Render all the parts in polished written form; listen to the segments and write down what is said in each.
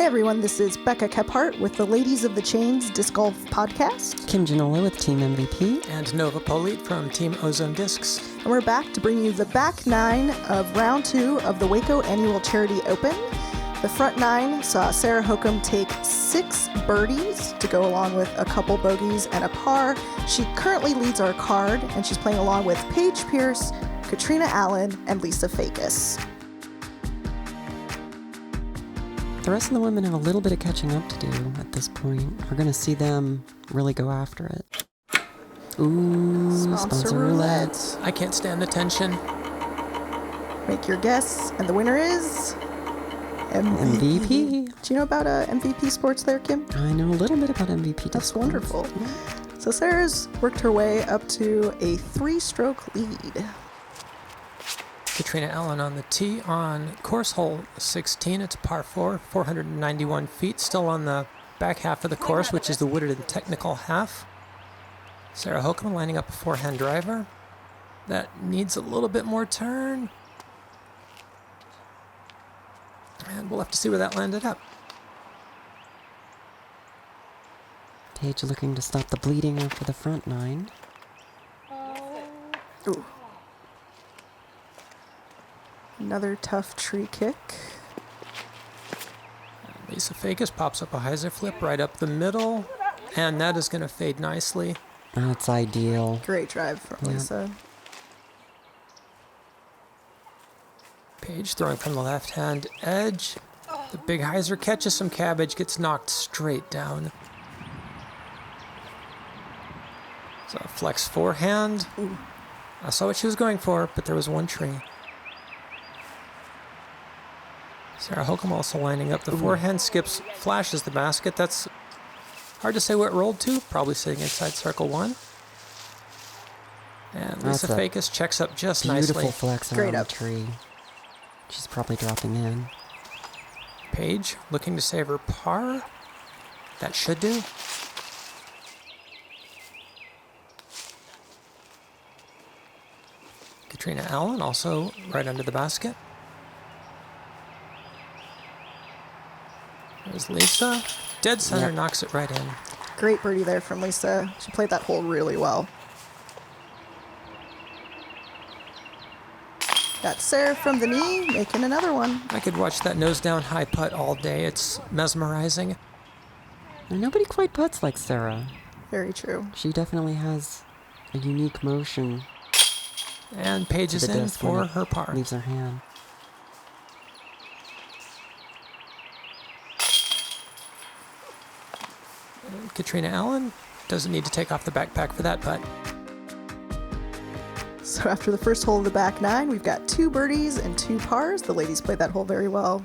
Hey everyone, this is Becca Kephart with the Ladies of the Chains Disc Golf Podcast. Kim Giannola with Team MVP. And Nova Politte from Team Ozone Discs. And we're back to bring you the back nine of round 2 of the Waco Annual Charity Open. The front nine saw Sarah Hokom take 6 birdies to go along with a couple bogeys and a par. She currently leads our card, and she's playing along with Paige Pierce, Catrina Allen, and Lisa Fajkus. The rest of the women have a little bit of catching up to do at this point. We're going to see them really go after it. Ooh, sponsor roulette. I can't stand the tension. Make your guess, and the winner is... MVP. Do you know about MVP sports there, Kim? I know a little bit about MVP. That's wonderful. Yeah. So Sarah's worked her way up to a 3-stroke lead. Catrina Allen on the tee on course hole 16. It's par 4, 491 feet. Still on the back half of the course, which is the wooded and technical half. Sarah Hokom lining up a forehand driver. That needs a little bit more turn. And we'll have to see where that landed up. Paige looking to stop the bleeding after the front nine. Ooh. Another tough tree kick. Lisa Fajkus pops up a hyzer flip right up the middle, and that is going to fade nicely. That's ideal. Great drive from Lisa. Paige throwing from the left-hand edge. The big hyzer catches some cabbage, gets knocked straight down. So flex forehand. Ooh. I saw what she was going for, but there was one tree. Sarah Hokom also lining up. The forehand skips, flashes the basket. That's hard to say what it rolled to. Probably sitting inside circle 1. And Lisa Fajkus checks up just nicely. Beautiful flex around the tree. She's probably dropping in. Paige looking to save her par. That should do. Catrina Allen also right under the basket. There's Lisa. Dead center, knocks it right in. Great birdie there from Lisa. She played that hole really well. That's Sarah from the knee, making another one. I could watch that nose down high putt all day. It's mesmerizing. Nobody quite putts like Sarah. Very true. She definitely has a unique motion. And Paige is in for her par. Leaves her hand. Catrina Allen doesn't need to take off the backpack for that putt. So after the first hole of the back nine, we've got 2 birdies and 2 pars. The ladies played that hole very well.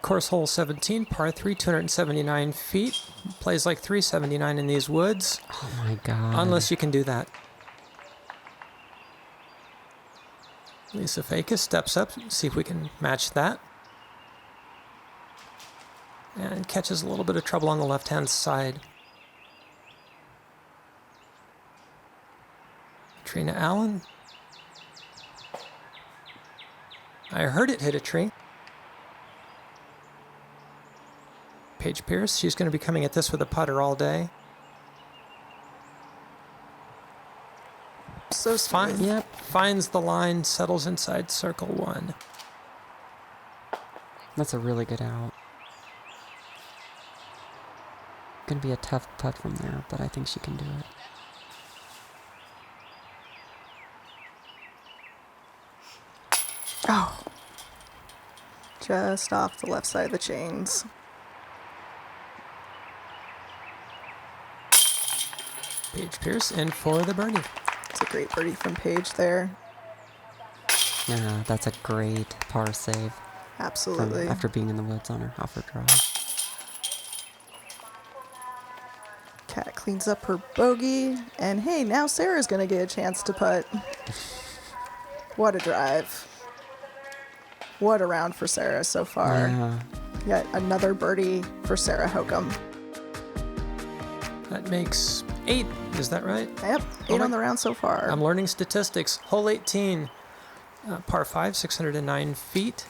Course hole 17, par 3, 279 feet. Plays like 379 in these woods. Oh my God. Unless you can do that. Lisa Fajkus steps up, see if we can match that. And catches a little bit of trouble on the left-hand side. Catrina Allen. I heard it hit a tree. Paige Pierce, she's going to be coming at this with a putter all day. So smooth. Yep. Finds the line, settles inside circle 1. That's a really good out. Going to be a tough putt from there, but I think she can do it. Oh. Just off the left side of the chains. Paige Pierce in for the birdie. It's a great birdie from Paige there. Yeah, that's a great par save. Absolutely. After being in the woods on her off her drive. Kat cleans up her bogey, and hey, now Sarah's going to get a chance to putt. What a drive. What a round for Sarah so far. Yeah. Yet another birdie for Sarah Hokom. That makes 8, is that right? Yep, 8 on the round so far. I'm learning statistics. Hole 18, par 5, 609 feet.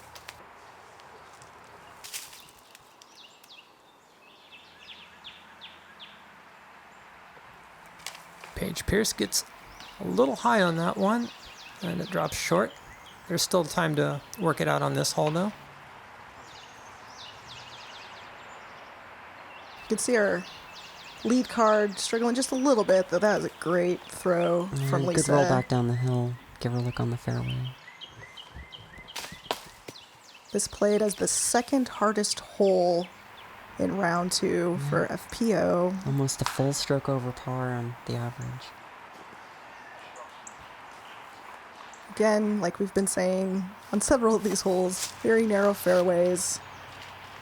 Paige Pierce gets a little high on that one, and it drops short. There's still time to work it out on this hole, though. You can see our lead card struggling just a little bit, though that was a great throw from Lisa. Good roll back down the hill. Give her a look on the fairway. This played as the second hardest hole in round 2 for FPO. Almost a full stroke over par on the average. Again, like we've been saying on several of these holes, very narrow fairways.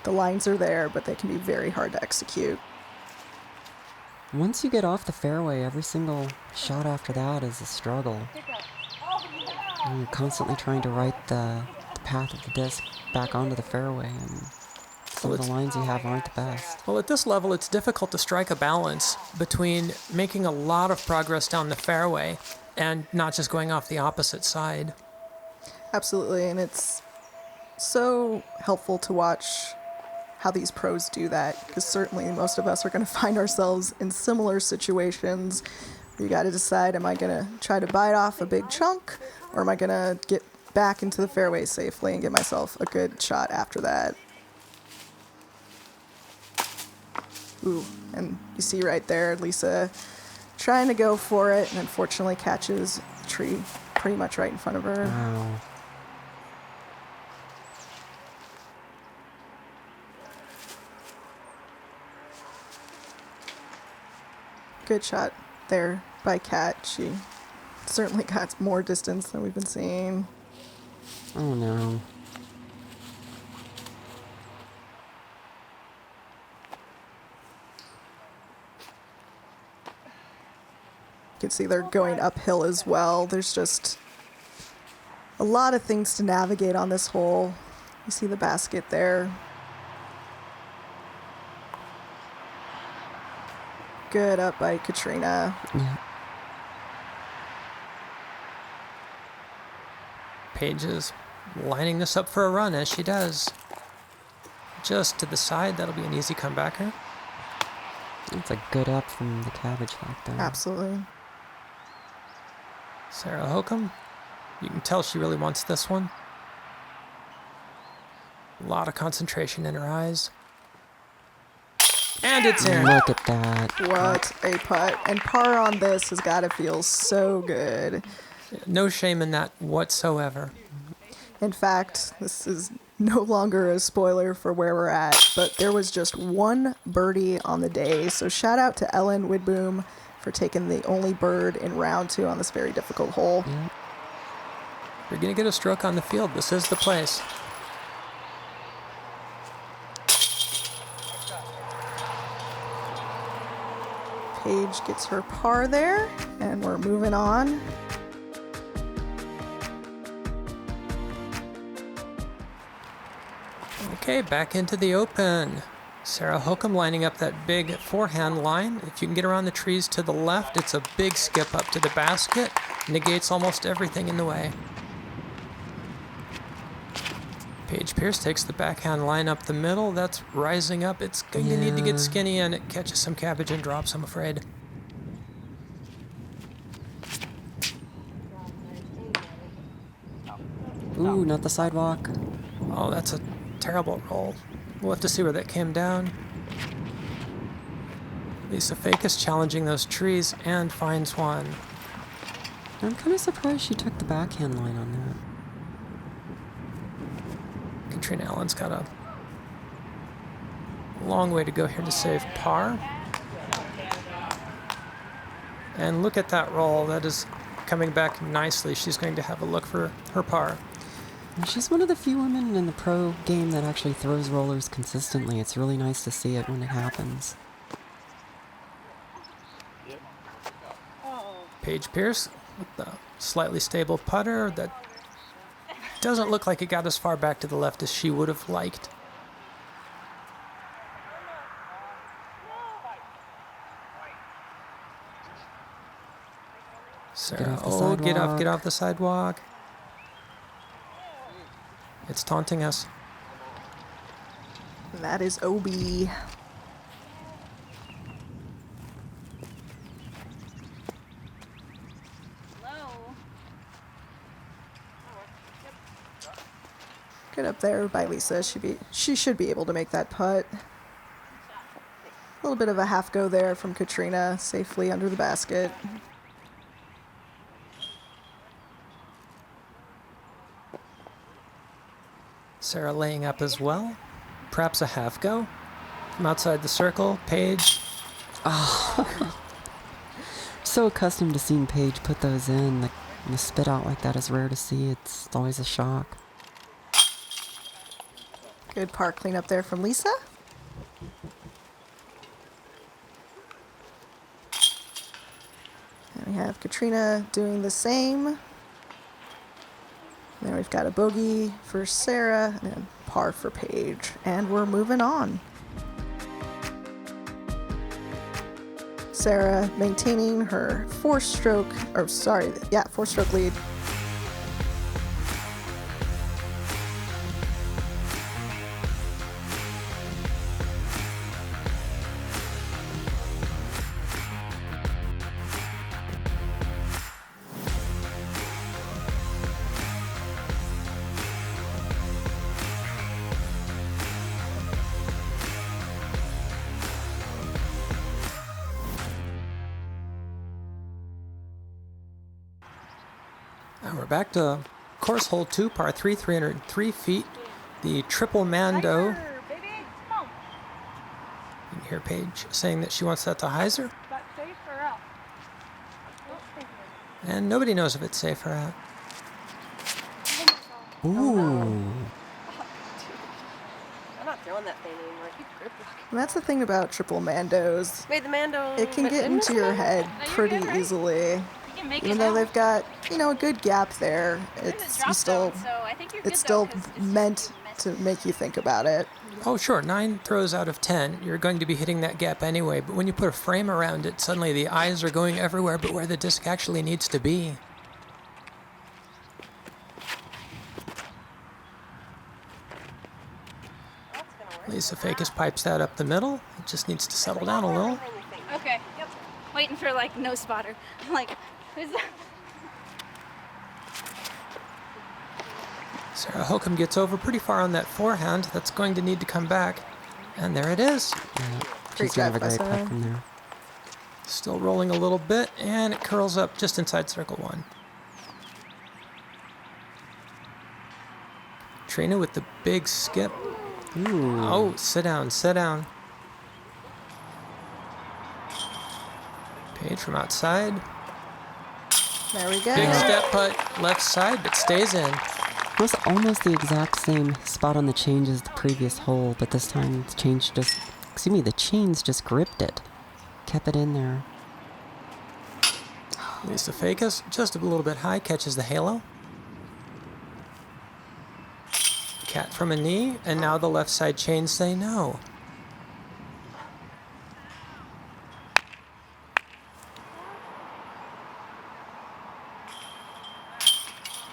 The lines are there, but they can be very hard to execute. Once you get off the fairway, every single shot after that is a struggle. And you're constantly trying to write the path of the disc back onto the fairway, and some of the lines you have aren't the best. Well, at this level, it's difficult to strike a balance between making a lot of progress down the fairway and not just going off the opposite side. Absolutely, and it's so helpful to watch how these pros do that, because certainly most of us are going to find ourselves in similar situations. You got to decide, am I going to try to bite off a big chunk, or am I going to get back into the fairway safely and get myself a good shot after that? Ooh, and you see right there, Lisa trying to go for it, and unfortunately catches the tree pretty much right in front of her. Wow. Good shot there by Kat. She certainly got more distance than we've been seeing. Oh no. You can see they're going uphill as well. There's just a lot of things to navigate on this hole. You see the basket there. Good up by Catrina. Yeah. Paige is lining this up for a run, as she does. Just to the side, that'll be an easy comebacker. That's a good up from the cabbage back there. Absolutely. Sarah Hokom, you can tell she really wants this one. A lot of concentration in her eyes. And it's in. Look at that. What a putt. And par on this has got to feel so good. No shame in that whatsoever. In fact, this is no longer a spoiler for where we're at, but there was just one birdie on the day. So shout out to Ellen Widboom for taking the only bird in round 2 on this very difficult hole. Yeah. You're going to get a stroke on the field. This is the place. Paige gets her par there, and we're moving on. Okay, back into the open. Sarah Hokom lining up that big forehand line. If you can get around the trees to the left, it's a big skip up to the basket. Negates almost everything in the way. Paige Pierce takes the backhand line up the middle. That's rising up. It's going to need to get skinny, and it catches some cabbage and drops, I'm afraid. Ooh, not the sidewalk. Oh, that's a terrible roll. We'll have to see where that came down. Lisa Fajkus challenging those trees and finds one. I'm kind of surprised she took the backhand line on that. Catrina Allen's got a long way to go here to save par. And look at that roll. That is coming back nicely. She's going to have a look for her par. And she's one of the few women in the pro game that actually throws rollers consistently. It's really nice to see it when it happens. Paige Pierce with the slightly stable putter that doesn't look like it got as far back to the left as she would have liked. Sarah, get off the sidewalk. It's taunting us. That is OB. Good up there by Lisa. She should be able to make that putt. A little bit of a half go there from Catrina, safely under the basket. Sarah laying up as well. Perhaps a half go. From outside the circle, Paige. So accustomed to seeing Paige put those in. The spit out like that is rare to see. It's always a shock. Good par cleanup there from Lisa. And we have Catrina doing the same. Then we've got a bogey for Sarah and par for Paige. And we're moving on. Sarah maintaining her four-stroke lead. Now we're back to course hole 2, par 3, 303 feet. The triple Mando. You can hear Paige saying that she wants that to hyzer. And nobody knows if it's safe or out. Ooh. I'm not throwing that thing anymore. Keep grip lock. And that's the thing about triple Mandos. Wait, the Mando. It can get into your head pretty easily. Even though they've got, a good gap there, it's still meant to make you think about it. Oh, sure. 9 throws out of 10. You're going to be hitting that gap anyway. But when you put a frame around it, suddenly the eyes are going everywhere but where the disc actually needs to be. Lisa Fajkus pipes that up the middle. It just needs to settle down a little. Okay. Yep. Waiting for no spotter. I'm like, who's that? Sarah Hokom gets over pretty far on that forehand. That's going to need to come back. And there it is. Yeah, she's gonna have a great putt from there. Still rolling a little bit, and it curls up just inside circle 1. Catrina with the big skip. Ooh. Oh, sit down, sit down. Paige from outside. There we go. Big step putt, left side, but stays in. It was almost the exact same spot on the change as the previous hole, but this time the chains just gripped it. Kept it in there. Lisa Fajkus, just a little bit high, catches the halo. Cat from a knee, and now the left side chains say no.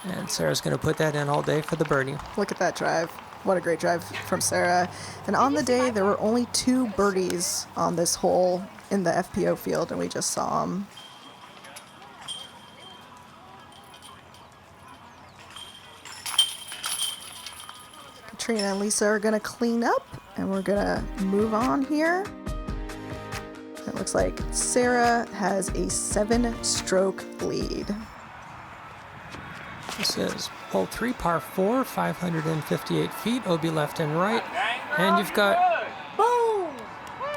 And Sarah's going to put that in all day for the birdie. Look at that drive. What a great drive from Sarah. And on the day, there were only 2 birdies on this hole in the FPO field, and we just saw them. Catrina and Lisa are going to clean up, and we're going to move on here. It looks like Sarah has a 7-stroke lead. This is hole 3, par 4, 558 feet, OB left and right. And you've got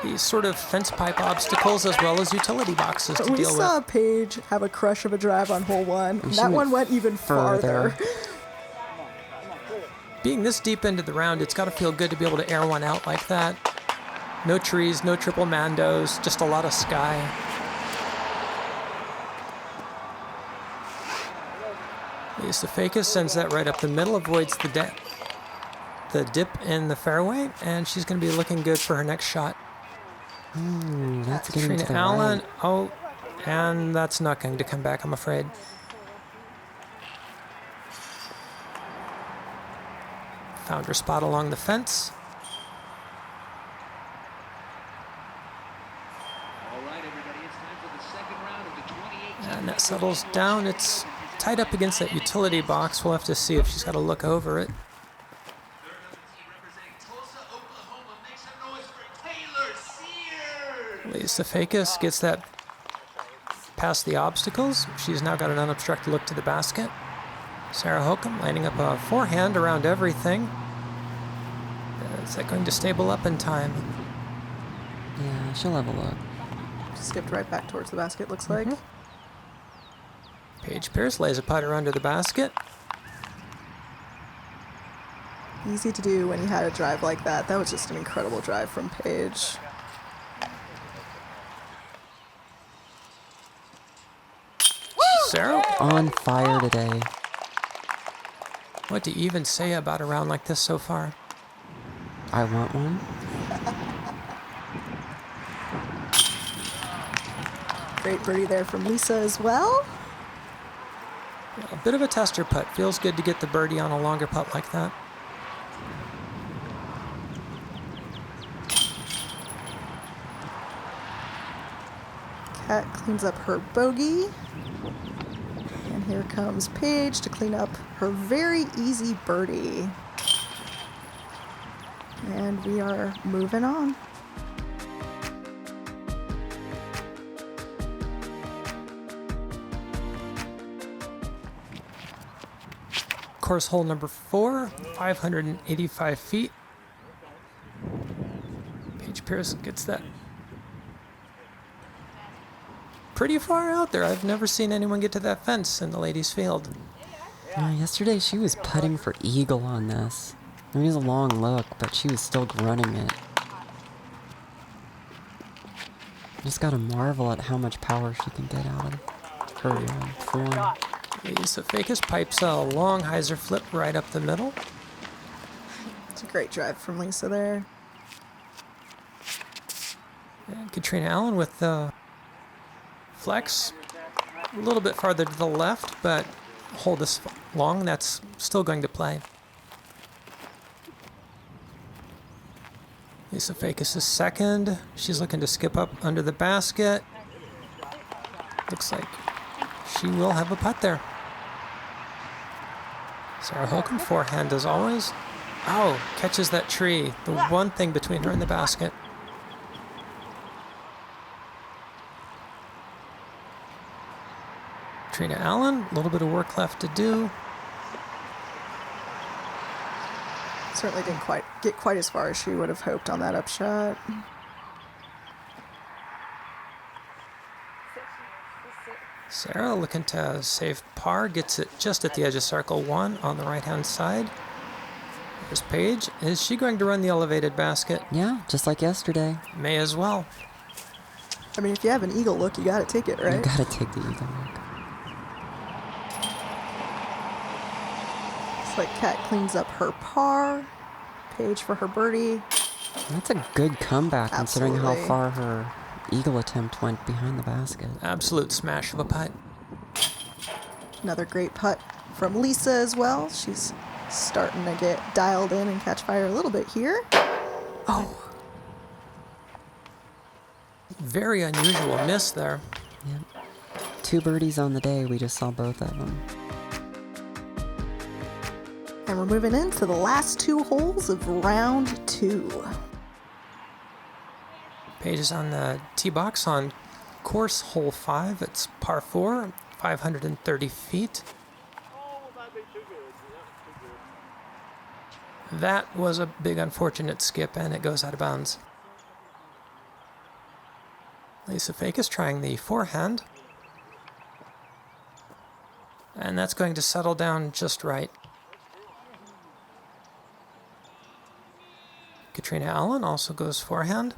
these sort of fence pipe obstacles as well as utility boxes to We deal saw with. Paige have a crush of a drive on hole 1, and that one went even farther. Being this deep into the round, it's got to feel good to be able to air one out like that. No trees, no triple Mandos, just a lot of sky. Lisa Fajkus sends that right up the middle, avoids the dip in the fairway, and she's going to be looking good for her next shot. Ooh, that's getting Catrina to the Allen, right. oh, and that's not going to come back, I'm afraid. Found her spot along the fence. And that settles down. It's tied up against that utility box. We'll have to see if she's got to look over it. Lisa Fajkus gets that past the obstacles. She's now got an unobstructed look to the basket. Sarah Hokom lining up a forehand around everything. Is that going to stable up in time? Yeah, she'll have a look. Skipped right back towards the basket, looks like. Paige Pierce lays a putter under the basket. Easy to do when you had a drive like that. That was just an incredible drive from Paige. Sarah, On fire today. what do you even say about a round like this so far? I want one. Great birdie there from Lisa as well. A bit of a tester putt. Feels good to get the birdie on a longer putt like that. Cat cleans up her bogey. And here comes Paige to clean up her very easy birdie. And we are moving on. Course hole number 4, 585 feet. Paige Pierce gets that pretty far out there. I've never seen anyone get to that fence in the ladies' field. Yesterday she was putting for eagle on this. It was a long look, but she was still running it. Just gotta marvel at how much power she can get out of her form. Lisa Fajkus pipes a long hyzer flip right up the middle. It's a great drive from Lisa there. And Catrina Allen with the flex. A little bit farther to the left, but hold this long. That's still going to play. Lisa Fajkus is second. She's looking to skip up under the basket. Looks like she will have a putt there. Sarah Hokom, forehand as always. Oh, catches that tree. The one thing between her and the basket. Catrina Allen, a little bit of work left to do. Certainly didn't quite get quite as far as she would have hoped on that upshot. Sarah looking to save par, gets it just at the edge of circle 1 on the right-hand side. There's Paige. Is she going to run the elevated basket? Yeah, just like yesterday. May as well. I mean, if you have an eagle look, you gotta take it, right? You gotta take the eagle look. Looks like Cat cleans up her par. Paige for her birdie. That's a good comeback considering how Absolutely. far her eagle attempt went behind the basket. Absolute smash of a putt. Another great putt from Lisa as well. She's starting to get dialed in and catch fire a little bit here. Oh, Very unusual miss there. Yep. 2 birdies on the day. We just saw both of them. and we're moving into the last 2 holes of round 2. Paige is on the tee box on course hole 5. It's par 4, 530 feet. That was a big unfortunate skip, and it goes out of bounds. Lisa Fajkus trying the forehand. And that's going to settle down just right. Catrina Allen also goes forehand.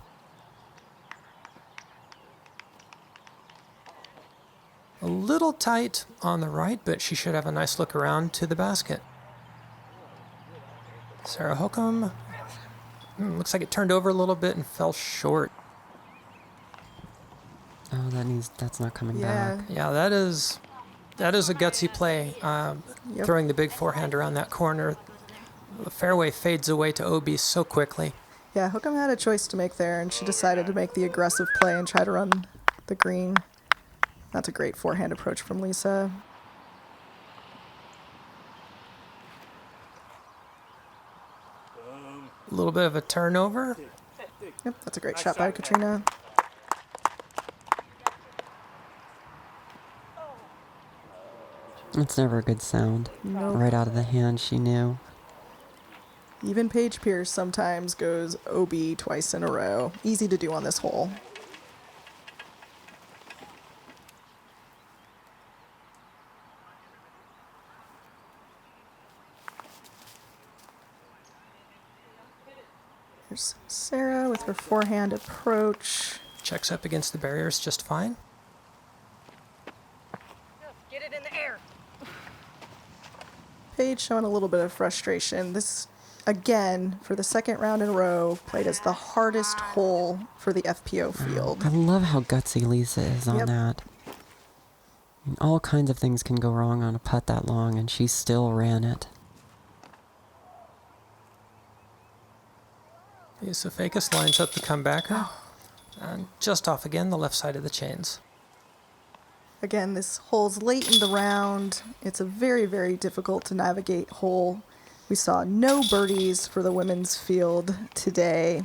A little tight on the right, but she should have a nice look around to the basket. Sarah Hokom, looks like it turned over a little bit and fell short. Oh, that's not coming Yeah. back. Yeah, that is a gutsy play. Yep. Throwing the big forehand around that corner. The fairway fades away to OB so quickly. Yeah, Hokom had a choice to make there, and she decided to make the aggressive play and try to run the green. That's a great forehand approach from Lisa. A little bit of a turnover. Yep, that's a great shot by Catrina. It's never a good sound. Nope. Right out of the hand, she knew. Even Paige Pierce sometimes goes OB twice in a row. Easy to do on this hole. There's Sarah with her forehand approach. Checks up against the barriers just fine. Get it in the air. Paige showing a little bit of frustration. This, again, for the second round in a row, played as the hardest hole for the FPO field. I love how gutsy Lisa is on Yep. that. I mean, all kinds of things can go wrong on a putt that long, and she still ran it. Lisa Fajkus lines up the comebacker. And just off again, the left side of the chains. Again, this hole's late in the round. It's a very, very difficult to navigate hole. We saw no birdies for the women's field today.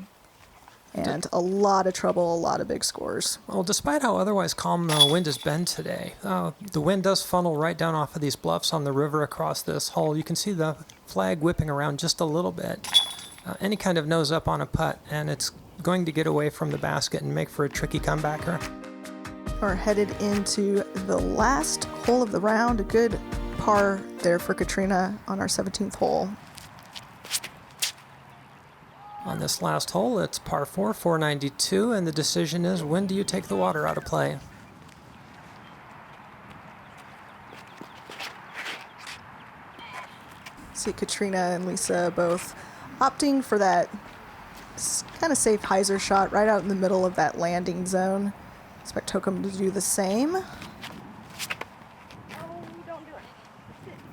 And a lot of trouble, a lot of big scores. Well, despite how otherwise calm the wind has been today, the wind does funnel right down off of these bluffs on the river across this hole. You can see the flag whipping around just a little bit. Any kind of nose up on a putt, and it's going to get away from the basket and make for a tricky comebacker. We're headed into the last hole of the round. A good par there for Catrina on our 17th hole. On this last hole, it's par 4, 492, and the decision is, when do you take the water out of play? See Catrina and Lisa both opting for that kind of safe hyzer shot right out in the middle of that landing zone. Expect Hokom to do the same.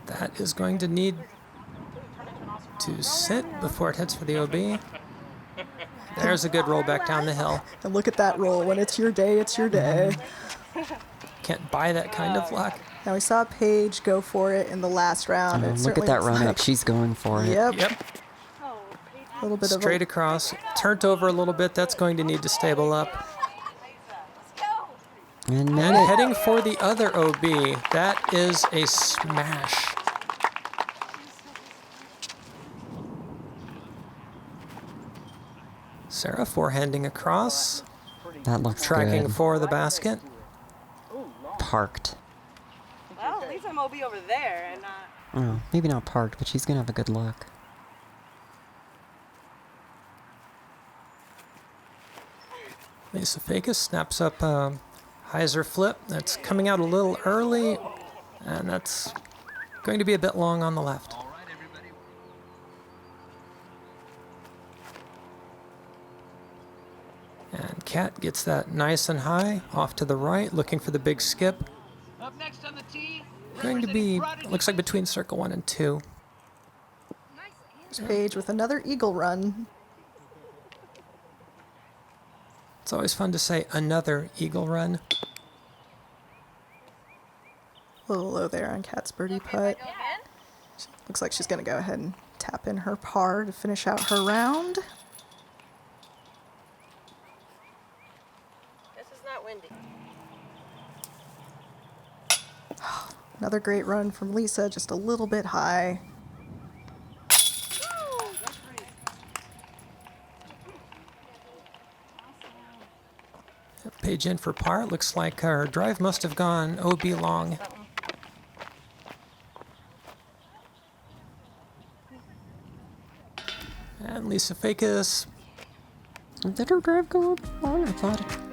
That is going to need to sit before it hits for the OB. There's a good roll back down the hill. And look at that roll. When it's your day, it's your day. Can't buy that kind of luck. Now we saw Paige go for it in the last round. It Look at certainly that looks run up. like- She's going for it. Yep. Yep, A little bit of straight a, across. Turned over a little bit. That's going to need to stable up. And And made it. heading for the other OB. That is a smash. Sarah forehanding across, That looks tracking good. for the basket. Parked. Well, at least I'm OB over there and not. Oh, maybe not parked, but she's going to have a good look. Lisa Fajkus snaps up a hyzer flip. That's coming out a little early, and that's going to be a bit long on the left. And Kat gets that nice and high, off to the right, looking for the big skip. Up next on the tee, Going to be, looks like between circle 1 and 2. There's Paige with another eagle run. It's always fun to say another eagle run. A little low there on Kat's birdie putt. Looks like she's going to go ahead and tap in her par to finish out her round. This is not windy. Another great run from Lisa, just a little bit high. Paige in for par. Looks like her drive must have gone OB long. And Lisa Fajkus. Did her drive go up long? I thought it